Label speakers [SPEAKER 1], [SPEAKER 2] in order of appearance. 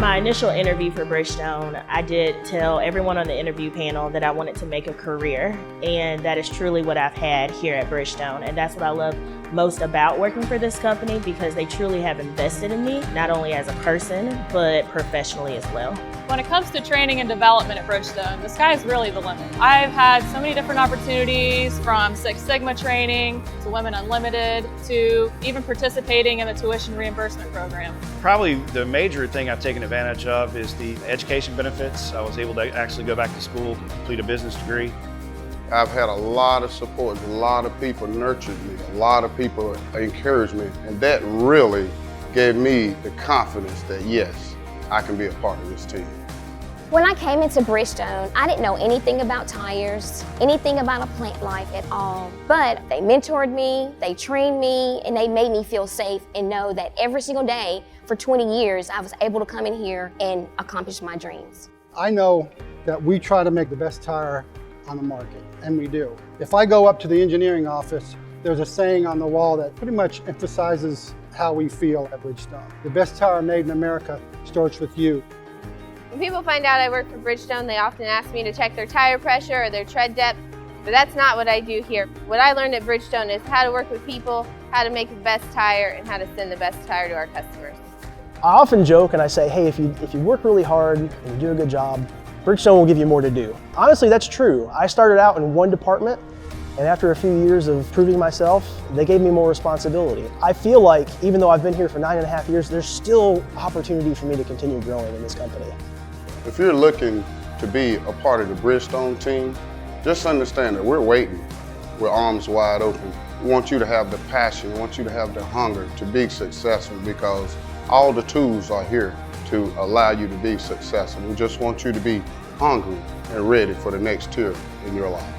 [SPEAKER 1] My initial interview for Bridgestone, I did tell everyone on the interview panel that I wanted to make a career, and that is truly what I've had here at Bridgestone. And that's what I love most about working for this company, because they truly have invested in me, not only as a person, but professionally as well.
[SPEAKER 2] When it comes to training and development at Bridgestone, the sky is really the limit. I've had so many different opportunities, from Six Sigma training to Women Unlimited to even participating in the tuition reimbursement program.
[SPEAKER 3] Probably the major thing I've taken advantage of is the education benefits. I was able to actually go back to school, complete a business degree.
[SPEAKER 4] I've had a lot of support, a lot of people nurtured me, a lot of people encouraged me, and that really gave me the confidence that yes, I can be a part of this team.
[SPEAKER 5] When I came into Bridgestone, I didn't know anything about tires, anything about a plant life at all. But they mentored me, they trained me, and they made me feel safe and know that every single day for 20 years, I was able to come in here and accomplish my dreams.
[SPEAKER 6] I know that we try to make the best tire on the market, and we do. If I go up to the engineering office, there's a saying on the wall that pretty much emphasizes how we feel at Bridgestone. The best tire made in America starts with you.
[SPEAKER 7] When people find out I work for Bridgestone, they often ask me to check their tire pressure or their tread depth, but that's not what I do here. What I learned at Bridgestone is how to work with people, how to make the best tire, and how to send the best tire to our customers.
[SPEAKER 8] I often joke and I say, hey, if you work really hard and you do a good job, Bridgestone will give you more to do. Honestly, that's true. I started out in one department, and after a few years of proving myself, they gave me more responsibility. I feel like even though I've been here for 9.5 years, there's still opportunity for me to continue growing in this company.
[SPEAKER 4] If you're looking to be a part of the Bridgestone team, just understand that we're waiting with arms wide open. We want you to have the passion, we want you to have the hunger to be successful, because all the tools are here to allow you to be successful. We just want you to be hungry and ready for the next tier in your life.